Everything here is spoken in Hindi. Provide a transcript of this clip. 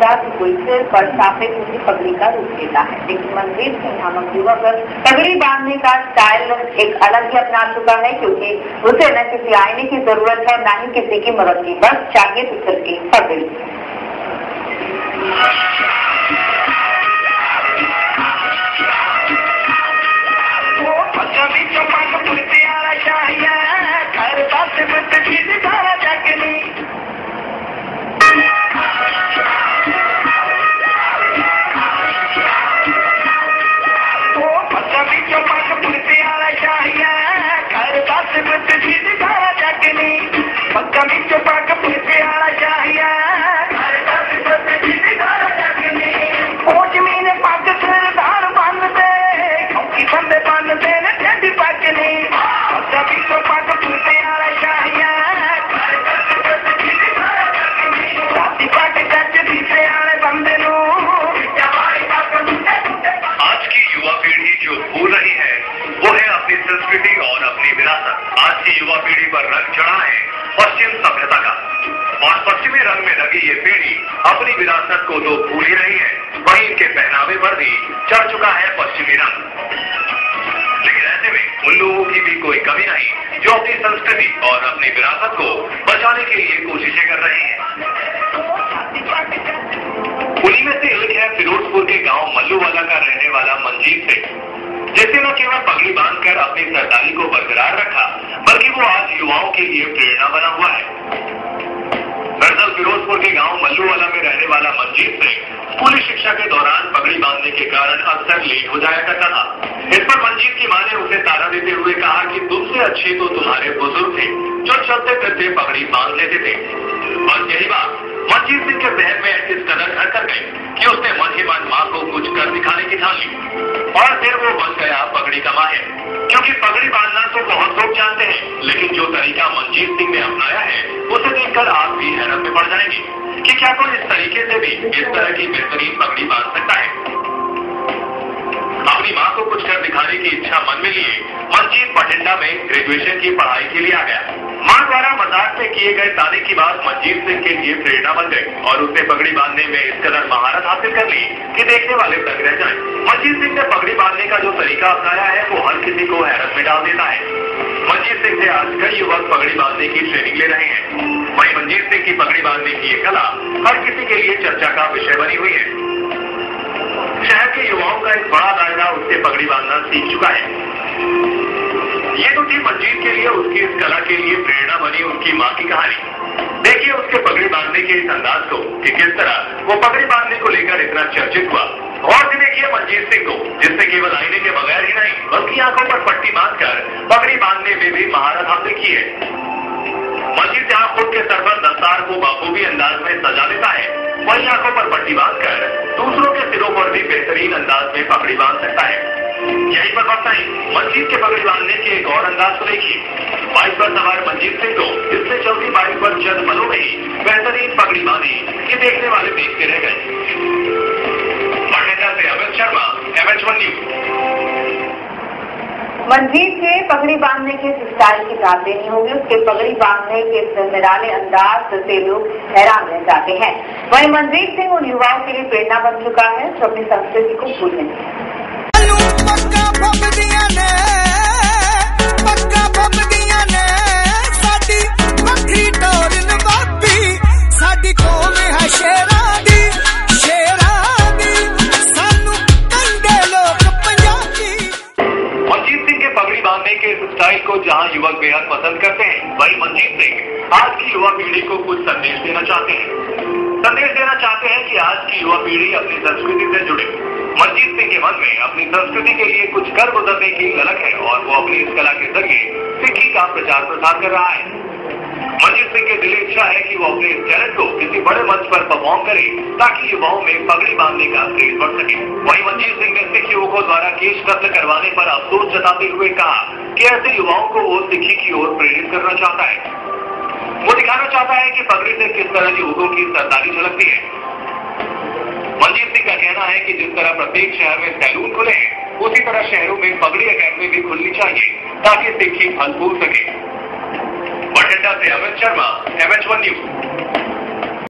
था कि कोई सिर पर साफे उसी पगड़ी का रूप लेता है, लेकिन मनजीत सिंह नामक युवक पगड़ी बांधने का स्टाइल एक अलग ही अपना चुका है, क्योंकि उसे न किसी आईने की जरूरत है, न ही किसी की मदद की, बस चाहिए तो सिर की पगड़ी। आज की युवा पीढ़ी पर रंग चढ़ा है पश्चिम सभ्यता का, और पश्चिमी रंग में लगी ये पीढ़ी अपनी विरासत को तो भूल ही रही है, वहीं इनके पहनावे पर भी चढ़ चुका है पश्चिमी रंग। लेकिन ऐसे में उन लोगों की भी कोई कमी नहीं जो अपनी संस्कृति और अपनी विरासत को बचाने के लिए कोशिशें कर रहे हैं। उन्हीं में से एक है फिरोजपुर के गांव मल्लूवाला का रहने वाला मनजीत सिंह, जिसने न केवल पगड़ी बांधकर अपनी सरदारी को बरकरार रखा, बल्कि वो आज युवाओं के लिए प्रेरणा बना हुआ है। दरअसल फिरोजपुर के गांव मल्लूवाला में रहने वाला मनजीत सिंह स्कूली शिक्षा के दौरान पगड़ी बांधने के कारण अक्सर लेट हो जाया करता था। इस पर मनजीत की मां ने उसे ताना देते हुए कहा कि तुमसे अच्छे तो तुम्हारे बुजुर्ग थे जो चलते फिरते पगड़ी बांध लेते थे। और यही बात मनजीत सिंह के जहन में इस कदर घर कर गई कि उसने मन ही मन मां को कुछ कर दिखाने की ठान ली, और फिर वो बन गया पगड़ी का माहिर। क्योंकि पगड़ी बांधना तो बहुत लोग जानते हैं, लेकिन जो तरीका मनजीत सिंह ने अपनाया है उसे देखकर आप भी हैरत में पड़ जाएंगे कि क्या कोई इस तरीके से भी इस तरह की बेहतरीन पगड़ी बांध सकता है। अपनी मां को कुछ कर दिखाने की इच्छा मन में लिए मनजीत बठिंडा में ग्रेजुएशन की पढ़ाई के लिए आ गया। मां द्वारा मजाक में किए गए ताने की बात मनजीत सिंह के लिए प्रेरणा बन गई, और उसने पगड़ी बांधने में इस कदर महारत हासिल कर ली कि देखने वाले दंग रह जाएं। मनजीत सिंह ने पगड़ी बांधने का जो तरीका अपनाया है वो हर किसी को हैरत में डाल देता है। मनजीत सिंह से आज कई युवक पगड़ी बांधने की ट्रेनिंग ले रहे हैं। वहीं मनजीत सिंह की पगड़ी बांधने की ये कला हर किसी के लिए चर्चा का विषय बनी हुई है। शहर के युवाओं का एक बड़ा दायरा उससे पगड़ी बांधना सीख चुका है। ये तो थी मनजीत के लिए उसकी इस कला के लिए प्रेरणा बनी उनकी मां की कहानी। देखिए उसके पगड़ी बांधने के इस अंदाज को कि किस तरह वो पगड़ी बांधने को लेकर इतना चर्चित हुआ। और भी देखिए मनजीत सिंह को, जिसने केवल आईने के बगैर ही नहीं बल्कि आंखों पर पट्टी बांधकर पगड़ी बांधने में भी महारत हासिल की है। मनजीत जहां खुद के सर पर दस्तार को बाखूबी अंदाज में सजा देता है, वहीं आंखों पर पट्टी बांधकर दूसरों के सिरों पर भी बेहतरीन अंदाज में पगड़ी बांध सकता है। यही पर बात नहीं, मनजीत के पगड़ी बांधने के एक और अंदाज को देखिए। बाइक पर सवार मनजीत सिंह को इससे चलती बाइक पर चंद पलों में ही बेहतरीन पगड़ी बांधी कि देखने वाले देखते रह गए। बठिंडा से अमित शर्मा, MH1 न्यूज। मनजीत के पगड़ी बांधने के स्टाइल की बात नहीं होगी, उसके पगड़ी बांधने के निराले अंदाज से लोग हैरान रह जाते हैं। वहीं मनजीत सिंह उन युवाओं के लिए प्रेरणा बन चुका है जो अपनी संस्कृति को भूल नहीं है। स्टाइल को जहां युवक बेहद पसंद करते हैं, वहीं मनजीत सिंह आज की युवा पीढ़ी को कुछ संदेश देना चाहते हैं। संदेश देना चाहते हैं कि आज की युवा पीढ़ी अपनी संस्कृति से जुड़े। मनजीत सिंह के मन में अपनी संस्कृति के लिए कुछ कर गुजरने की ललक है, और वो अपनी इस कला के जरिए सिक्खी का प्रचार प्रसार कर रहा है। मनजीत सिंह की दिली इच्छा है कि वो अपने इस टैलेंट को किसी बड़े मंच पर परफॉर्म करे ताकि युवाओं में पगड़ी बांधने का क्रेज बढ़ सके। वहीं मनजीत सिंह ने सिख युवकों द्वारा केश कत्ल करवाने पर अफसोस जताते हुए कहा कि ऐसे युवाओं को वो सिक्खी की ओर प्रेरित करना चाहता है। वो दिखाना चाहता है कि पगड़ी से किस तरह युवकों की सरदारी झलकती है। मनजीत सिंह का कहना है कि जिस तरह प्रत्येक शहर में सैलून खुले हैं, उसी तरह शहरों में पगड़ी अकेडमी भी खुलनी चाहिए ताकि सिक्खी फल फूल सके। बठिंडा से अमित शर्मा, MH1 न्यूज।